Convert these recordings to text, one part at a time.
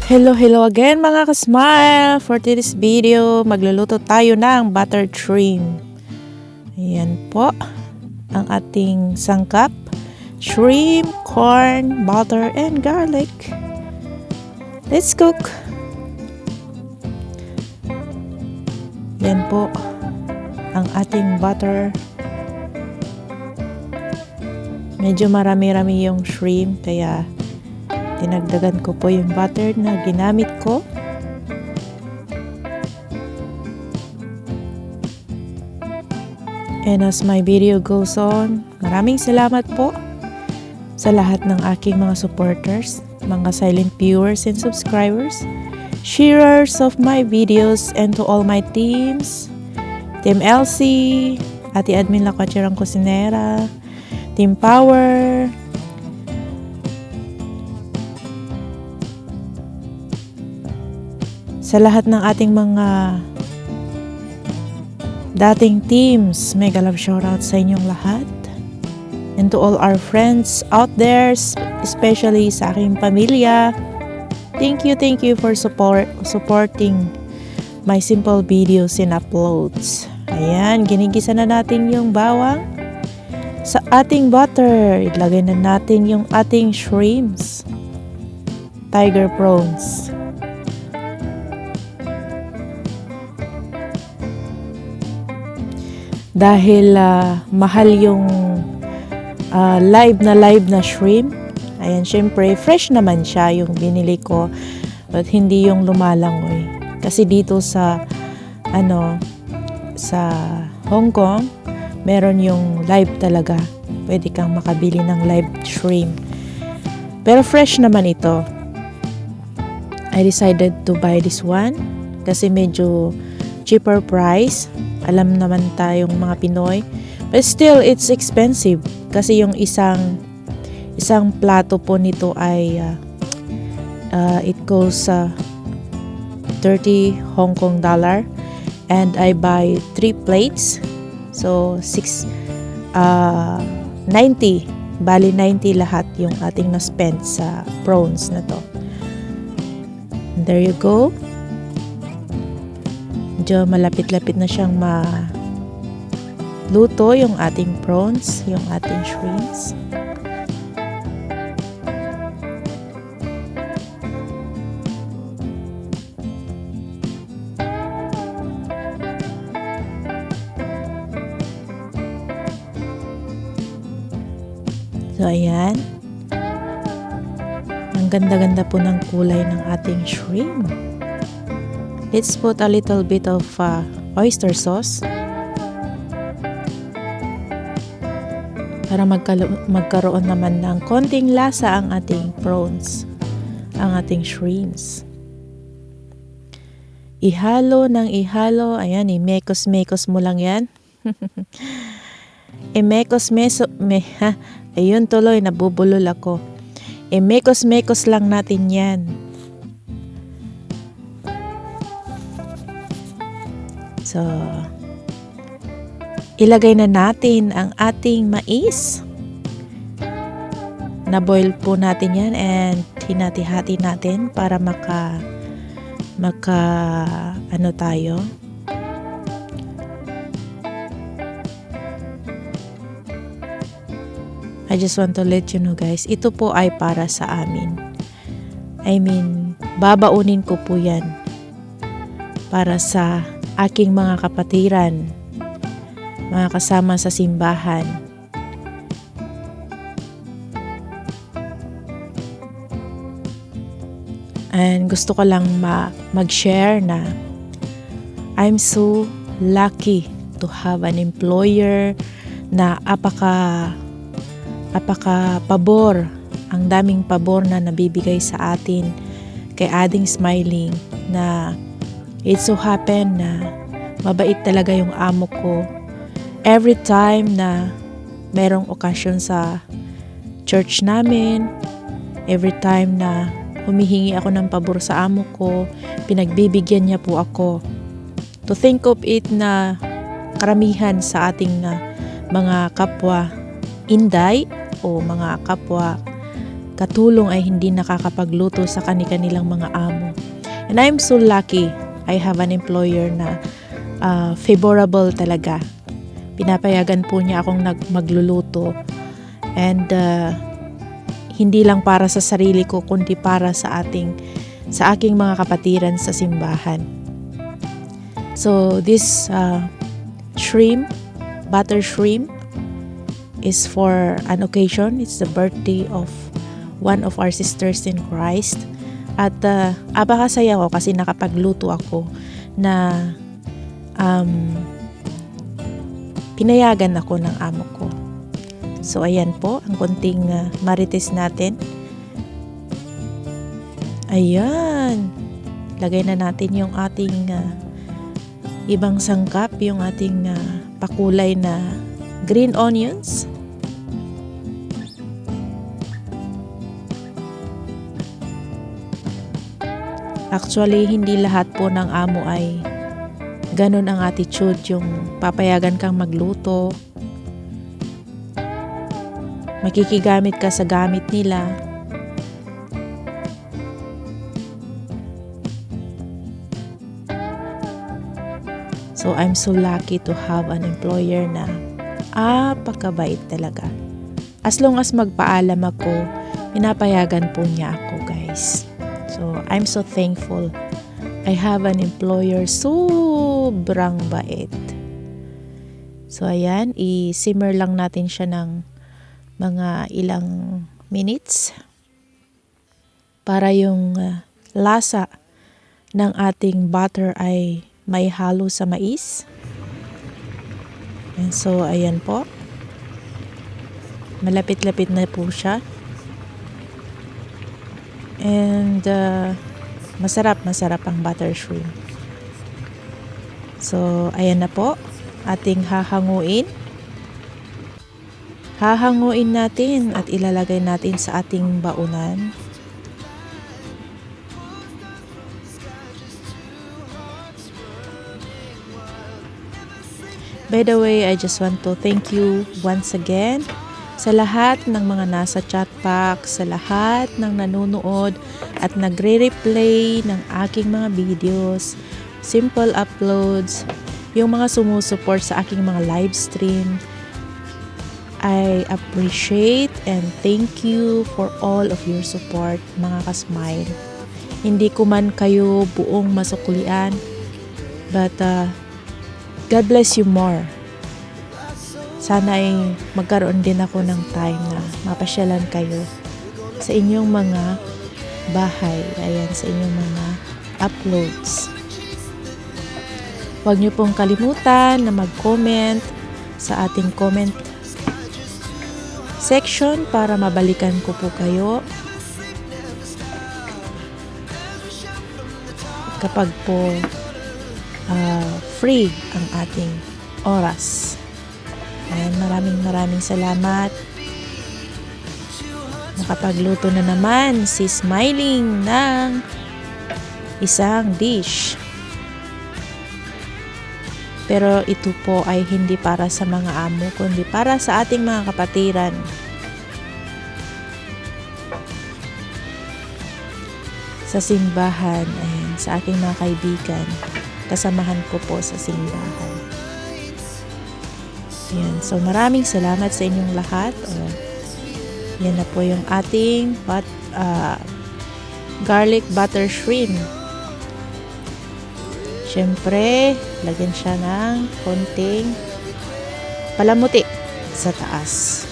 Hello again mga ka-smile! For today's video, magluluto tayo ng buttered shrimp. Ayan po ang ating sangkap. Shrimp, corn, butter, and garlic. Let's cook! Yan po ang ating butter. Medyo marami-rami yung shrimp, kaya tinagdagan ko po yung butter na ginamit ko. And as my video goes on, maraming salamat po sa lahat ng aking mga supporters, mga silent viewers and subscribers, sharers of my videos, and to all my teams, Team Elsie, Ate Admin Lakwatcherang Kusinera, Team Power, sa lahat ng ating mga dating teams, mega love shoutout sa inyong lahat. And to all our friends out there, especially sa aking pamilya. Thank you for supporting my simple videos and uploads. Ayan, ginigisa na natin yung bawang sa ating butter. Ilagay na natin yung ating shrimps, tiger prawns. Dahil mahal yung live na shrimp. Ayan, syempre fresh naman siya yung binili ko, but hindi yung lumalangoy. Kasi dito sa sa Hong Kong, meron yung live talaga. Pwede kang makabili ng live shrimp. Pero fresh naman ito. I decided to buy this one kasi medyo cheaper price. Alam naman tayong mga Pinoy. But still, it's expensive. Kasi yung isang plato po nito ay it costs 30 Hong Kong dollar. And I buy 3 plates. So, 90. Bali, 90 lahat yung ating na-spend sa prawns na to. And there you go. Medyo malapit-lapit na siyang maluto yung ating prawns, yung ating shrimps. So, ayan. Ang ganda-ganda po ng kulay ng ating shrimp. Let's put a little bit of oyster sauce para magkaroon naman ng konting lasa ang ating prawns, ang ating shrimps. Ihalo ng ihalo. Ayan, imekos-mekos mo lang yan. Ayun tuloy, nabubulol ako. Imekos-mekos lang natin yan. So, ilagay na natin ang ating mais. Na-boil po natin yan and hinati-hati natin para tayo. I just want to let you know guys, ito po ay para sa amin. I mean, babaunin ko po yan para sa aking mga kapatiran, mga kasama sa simbahan. And gusto ko lang mag-share na I'm so lucky to have an employer na apaka-pabor, ang daming pabor na nabibigay sa atin kay Ading Smiling, na it so happen na mabait talaga yung amo ko. Every time na merong okasyon sa church namin, every time na humihingi ako ng pabor sa amo ko, pinagbibigyan niya po ako. To think of it na karamihan sa ating mga kapwa Inday o mga kapwa katulong ay hindi nakakapagluto sa kani-kanilang mga amo. And I'm so lucky I have an employer na favorable talaga. Pinapayagan po niya akong magluluto. And hindi lang para sa sarili ko kundi para sa aking mga kapatiran sa simbahan. So this shrimp, butter shrimp, is for an occasion. It's the birthday of one of our sisters in Christ. At abakasaya ko kasi nakapagluto ako na pinayagan ako ng amo ko. So ayan po ang konting marites natin. Ayan. Lagay na natin yung ating ibang sangkap, yung ating pakulay na green onions. Actually, hindi lahat po ng amo ay ganun ang attitude, yung papayagan kang magluto. Makikigamit ka sa gamit nila. So, I'm so lucky to have an employer na apakabait talaga. As long as magpaalam ako, pinapayagan po niya ako, guys. So, I'm so thankful. I have an employer sobrang bait. So, ayan, i-simmer lang natin siya ng mga ilang minutes para yung lasa ng ating butter ay may halo sa mais. And so, ayan po. Malapit-lapit na po siya. And masarap ang butter shrimp. So, ayan na po. Ating hahanguin. Hahanguin natin at ilalagay natin sa ating baunan. By the way, I just want to thank you once again sa lahat ng mga nasa chat box, sa lahat ng nanonood at nagre-replay ng aking mga videos, simple uploads, yung mga sumusuport sa aking mga live stream. I appreciate and thank you for all of your support, mga ka-smile. Hindi ko man kayo buong masuklian, but God bless you more. Sana ay magkaroon din ako ng time na mapasyalan kayo sa inyong mga bahay. Ayan, sa inyong mga uploads. Huwag niyo pong kalimutan na mag-comment sa ating comment section para mabalikan ko po kayo kapag po free ang ating oras. Ayan, maraming salamat. Nakapagluto na naman si Smiling ng isang dish. Pero ito po ay hindi para sa mga amo, kundi para sa ating mga kapatiran. Sa simbahan, ayan, sa aking mga kaibigan. Kasamahan ko po sa simbahan. Ayan, so maraming salamat sa inyong lahat. Yan na po yung ating garlic butter shrimp. Siyempre, lagyan siya ng konting palamuti sa taas.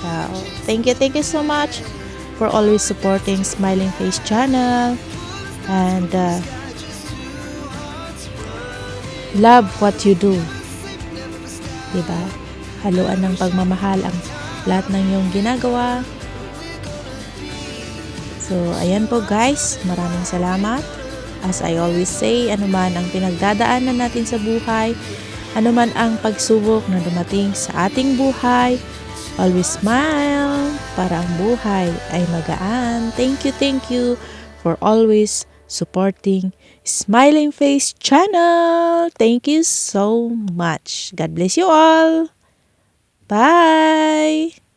So, thank you so much for always supporting Smiling Face channel. And love what you do. Diba? Haluan ng pagmamahal ang lahat ng iyong ginagawa. So, ayan po guys. Maraming salamat. As I always say, anuman ang pinagdadaanan natin sa buhay, anuman ang pagsubok na dumating sa ating buhay, always smile para ang buhay ay magaan. Thank you for always supporting Smiling Face channel. Thank you so much. God bless you all. Bye!